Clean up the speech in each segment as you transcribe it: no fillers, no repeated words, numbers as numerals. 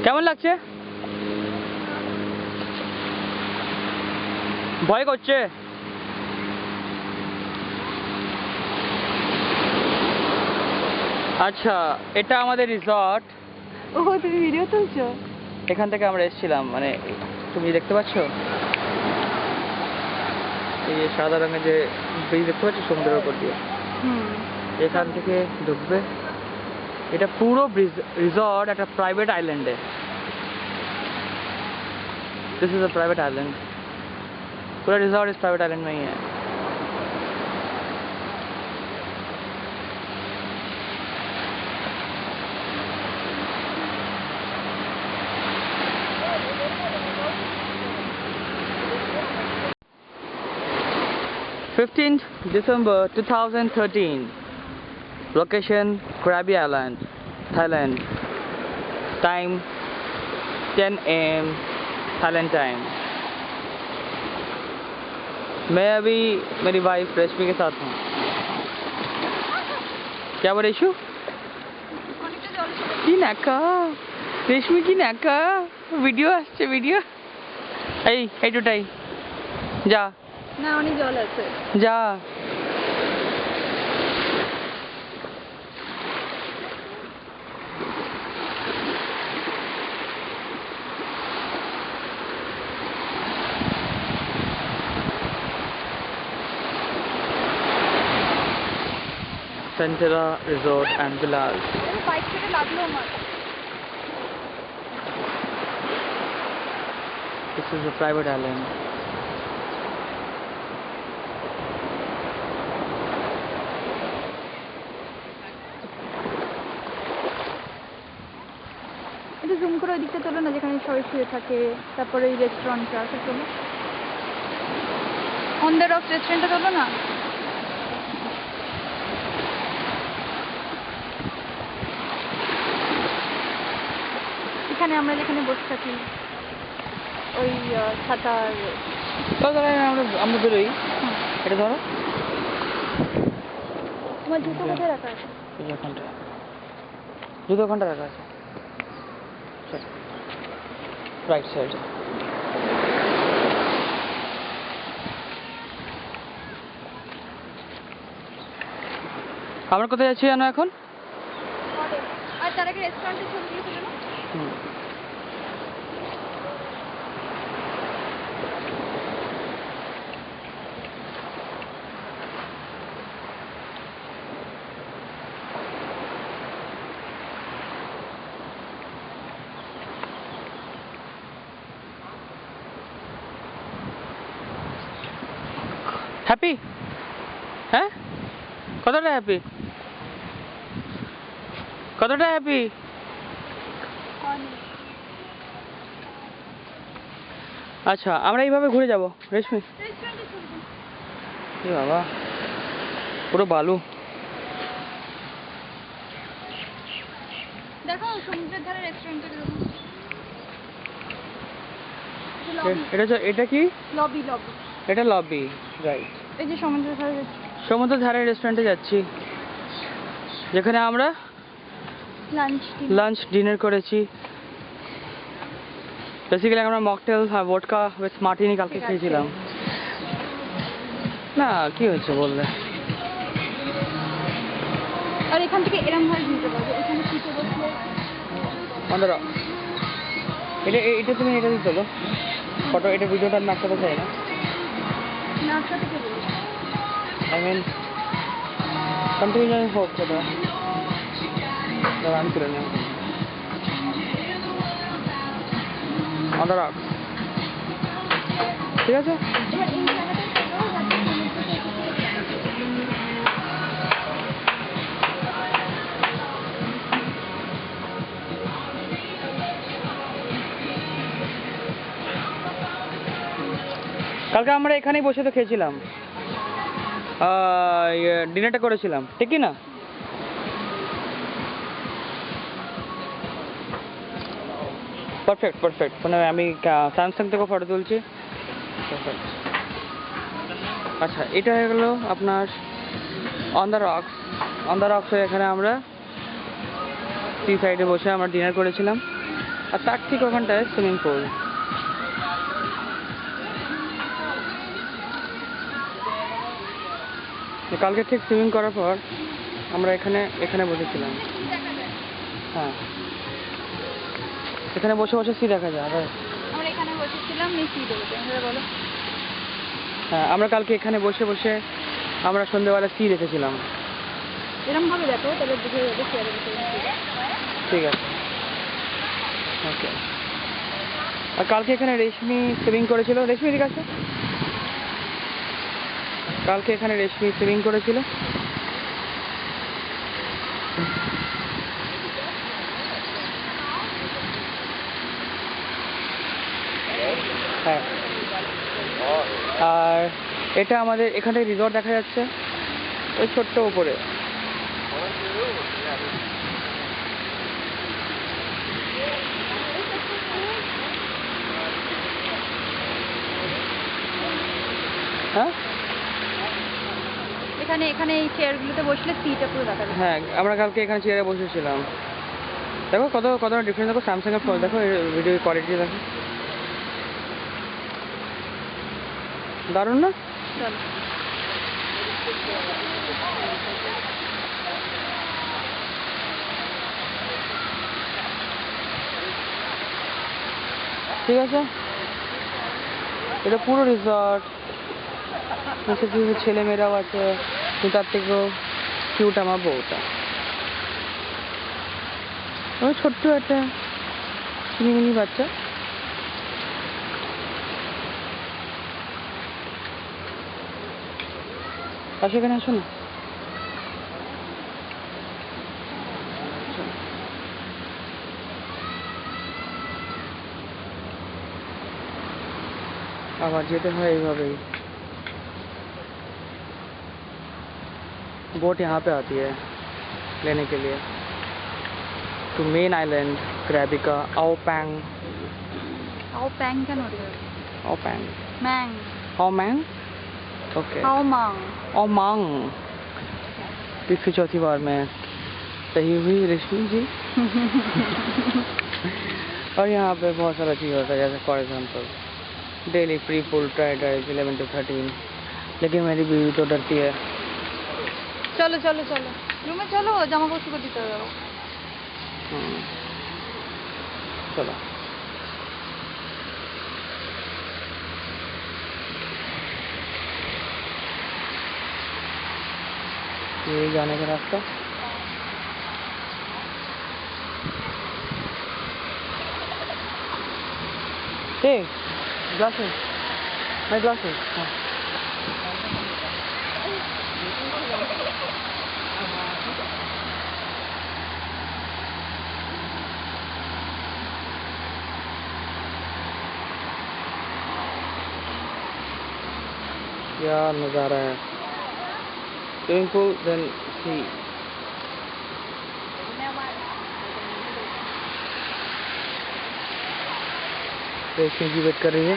কেমন লাগছে? ভয় করছে? আচ্ছা, এটা আমাদের রিসর্ট। ও তুমি ভিডিও তুলছো? এখান থেকে আমরা এসেছিলাম, মানে তুমি দেখতে পাচ্ছ এই যে সাদা রঙের যে ব্রিজ দেখতে পাচ্ছ সমুদ্রের উপর দিয়ে, এখান থেকে ঢুকবে। এটা পুরো রিসর্ট একটা প্রাইভেট আইল্যান্ডে। This is a private island. पूरा रिसॉर्ट इस प्राइवेट आइलैंड में ही है। December 2013, location Krabi Island, Thailand, time 10 AM Thailand time। मैं अभी मेरी वाइफ रेशमी के साथ हूँ। क्या बोले इशू? কি নাকা রেশমি, কি নাকা ভিডিও আসছে, ভিডিও। এইটুটাই যা না, অনেক জল আছে। যা। Centera Resort and Villas। Bike থেকে লাগলো আমার। This is a private island। একটু জুম করে ওই দিকটা তোলো না, যেখানে সবাই শুয়ে থাকে। তারপরে এই রেস্টুরেন্টটা আছে, তোলো। অন দ্য রক রেস্টুরেন্টটা তোলো না। এখানে আমরা যেখানে বসে থাকি, ওই ছাতার। আমরা বেরোই। এটা ধরো, তোমার জুতো কোথায় রাখা আছে? জুতো ঘন্টা রাখা আছে রাইট সাইড। আমরা কোথায় যাচ্ছি জানো এখন? আর তার আগে রেস্টুরেন্টের ছবিগুলো তুলে নাও। হ্যাপি? হ্যাঁ, কতটা হ্যাপি? কতটা হ্যাপি? আচ্ছা, আমরা এইভাবে ঘুরে যাব রেশমি। এ বাবা, পুরো বালু। দেখো সমুদ্রের ধারে রেস্টুরেন্টের এটা কি? Lobby lobby. এটা লবি, রাইট। এই যে সমুদ্রের ধারে সমুদ্রের ধারে রেস্টুরেন্টে যাচ্ছি, যেখানে আমরা লাঞ্চ ডিনার করেছি। বেসিক্যালি আমরা মকটেল ভোডকা উইথ মার্টিনি কালকে খেয়েছিলাম। না, কি হয়েছে বললে? আর এখান থেকে এরম ভাবে নিতে পারবে, এখানে সিটে বসলে বন্ধুরা, এটা তুমি এটা দিতে হলো ফটো, এটা ভিডিওটা নাকটাতে চাই না। নাকটা থেকে বলবো, আই মিন কন্টিনিউ হোক সেটা। আমি তুলে নিলাম অন দ্য রক, ঠিক আছে। এবার এই জায়গাটায় কালকে আমরা এখানেই বসে তো খেয়েছিলাম, ডিনারটা করেছিলাম, ঠিক কি না? Perfect perfect. মানে আমি স্যামসাং থেকে ফটো তুলছি। পারফেক্ট। আচ্ছা, এটা হয়ে গেল আপনার on the rocks. On the rocks এখানে আমরা সি সাইডে বসে আমরা ডিনার করেছিলাম। আর তার ঠিক ওখানটায় সুইমিং পুল। কালকে ঠিক সুইমিং করার পর আমরা এখানে বসেছিলাম। হ্যাঁ, এখানে বসে বসে সি দেখা যায়। আমরা এখানে বসেছিলাম কি বলতে বলো। হ্যাঁ, আমরা কালকে এখানে বসে বসে আমরা সন্ধ্যেবেলা সি দেখেছিলাম। এরকম ভাবে দেখো তাহলে বুঝে যাবে চেয়ারে বসে। ঠিক আছে, ওকে। আর কালকে এখানে রেশমি সুইমিং করেছিল। রেশমি ঠিক আছে, কালকে এখানে রেশমি সুইমিং করেছিল। হ্যাঁ, আর এটা আমাদের এখানে রিসর্ট দেখা যাচ্ছে ওই ছোট্ট উপরে। হ্যাঁ, এখানে এই চেয়ারগুলোতে বসলে সিটা পুরো দেখা যায়। হ্যাঁ, আমরা কালকে এখানে চেয়ারে বসেছিলাম। দেখো কত ডিফারেন্স, দেখো স্যামসাং এর ফোন, দেখো ভিডিও কোয়ালিটি দেখো, দারুণ না? চলো। ঠিক আছে, এটা পুরো রিসর্ট, নিচে কিছু ছেলেমেয়েরাও আছে, কিন্তু তার থেকেও কিউট আমার বউটা। ওই ছোট্ট একটা মিনি বাচ্চা। আসো, এখানে আসো না। আবার যেতে হয় এইভাবেই। बोट यहाँ पे आती है लेने के लिए टू मेन आइलैंड क्रैबिका आओ पैंग। आओ पैंग কেন রে? आओ पैंग, ম্যাং। आओ मैंग, ओके। आओ मांग। आओ मांग। तीसरी चौथी बार में सही हुई रेशमी जी। और यहाँ पे बहुत सारा चीज़ होता है, जैसे for example daily free pool try 11 to 13। लेकिन मेरी बीवी तो डरती है। চলো চলো চলো রুমে চলো, জামা কাপড় শুকো দিতে হবে। चलो, ये जाने का रास्ता। Hey, glasses. My glasses. हाँ। क्या नज़ारा है। स्विमिंग पूल देन सी। রেশমি জি ওয়েট कर रही है।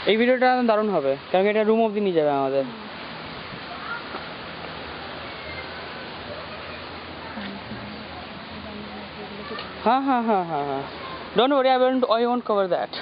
এই ভিডিওটা দারুণ হবে, কারণ এটা রুম অবধি নিয়ে যাবে আমাদের। हाँ हाँ हाँ हाँ हाँ, don't worry, I won't cover that.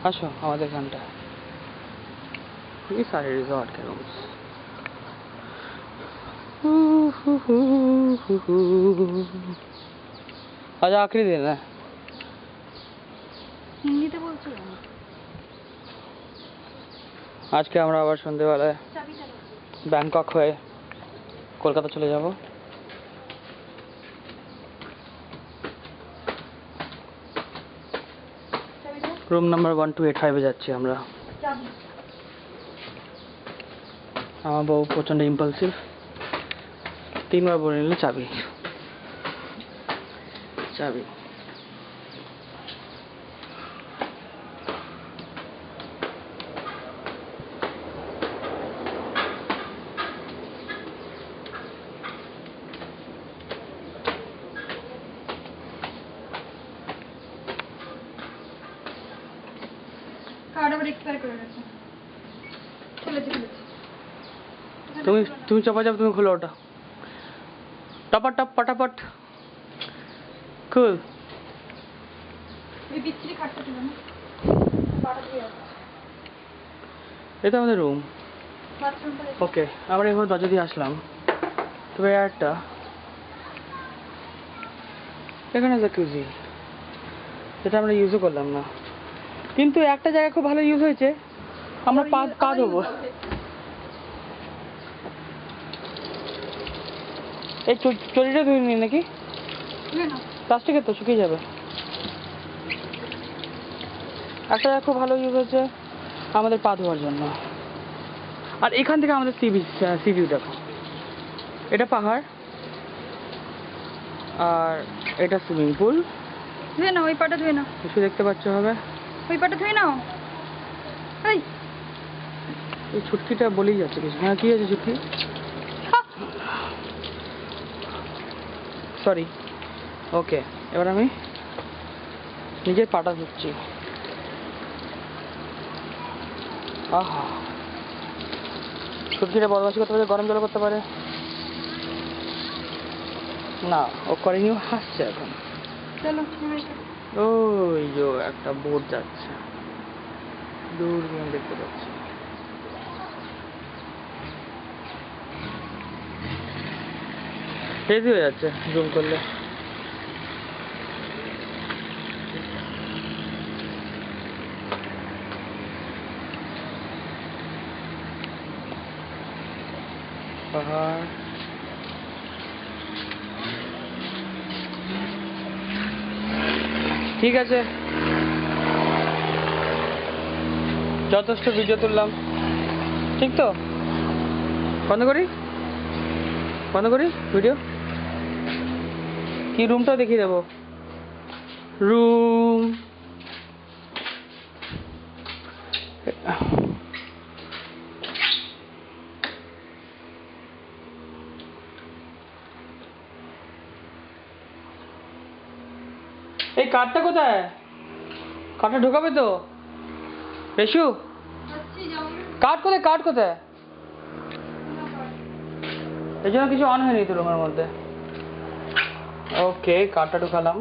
আসো আমাদের এখানটা, ये सारे रिजॉर्ट के रूम्स। आज आखिरी दिन है। হিন্দিতে বলছো? আজকে আমরা আবার সন্ধ্যেবেলায় ব্যাংকক হয়ে কলকাতা চলে যাব। রুম নাম্বার 1285 এ যাচ্ছি আমরা। আমার বউ প্রচন্ড ইম্পালসিভ, 3 বার বলে নিলে চাবি। কার্ড আবার এক্সপায়ার করে গেছে। খুলেছি তুমি চাপা যাবে, তুমি খোলো ওটা। টপা টপ পটাপট খুল। ওই বিচ্ছিরি খাটটা ছিল না, পাটা ধুয়ে আছে। এটা আমাদের রুম। বাথরুমটা ওকে, আমরা এবার দরজা দিয়ে আসলাম। তবে একটা এখানে জাকুজি, যেটা আমরা ইউজও করলাম না, কিন্তু একটা জায়গা খুব ভালো ইউজ হয়েছে। আমরা পা ধোবো। এই চটিটা ধুয়ে নি নাকি? প্লাস্টিকের তো শুকিয়ে যাবে। একটা জায়গা খুব ভালো ইউজ হয়েছে আমাদের পা ধোয়ার জন্য। আর এখান থেকে আমাদের সি ভিউ দেখো। এটা পাহাড় আর এটা সুইমিং পুল। ধুয়ে নাও, ওই পাটা ধুয়ে নাও, কিছু দেখতে পাচ্ছ হবে। ওই পাটা ধুয়ে নাও। এই ছুটকিটা বলেই যাচ্ছে কিছু। হ্যাঁ, কি আছে ছুটকি? সরি। ওকে, এবার আমি নিজের পাটা ধুচ্ছি। আহা, ছুটকিটা বদমাশি করতে পারে, গরম জল করতে পারে না, ও করেনি, ও হাসছে এখন। চলো, ওই যে একটা বোট যাচ্ছে, দূর দিয়ে দেখতে পাচ্ছি। হেভি হয়ে যাচ্ছে জুম করলে। পাহাড়, ঠিক আছে, যথেষ্ট ভিডিও তুললাম, ঠিক তো? বন্ধ করি ভিডিও। কি রুমটাও দেখিয়ে দেবো। রুম এই কাঠটা কোথায়? কাঠটা ঢোকাবে তো রেশু? কাঠ কোথায়? এই জন্য কিছু অন হয়নি তো রুমের মধ্যে। ওকে, কাঠটা ঢোকালাম।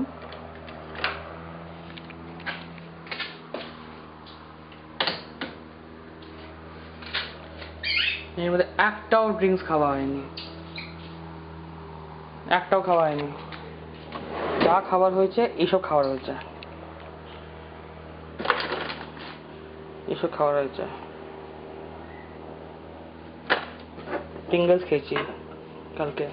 এর মধ্যে একটাও ড্রিঙ্কস খাওয়া হয়নি, যা খাবার হয়েছে এইসব খাবার হয়েছে, প্রিঙ্গলস খেয়েছি কালকে।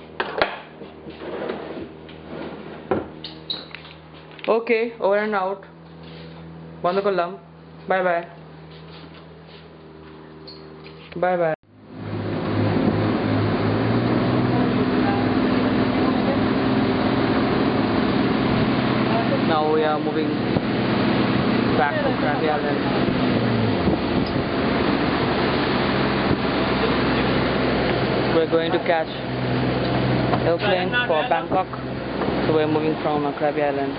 ওকে, ওভার অ্যান্ড আউট, বন্ধ করলাম। Bye bye. Now we are moving back to Krabi Island. We're going to catch airplane for Bangkok, so we're moving from Krabi Island.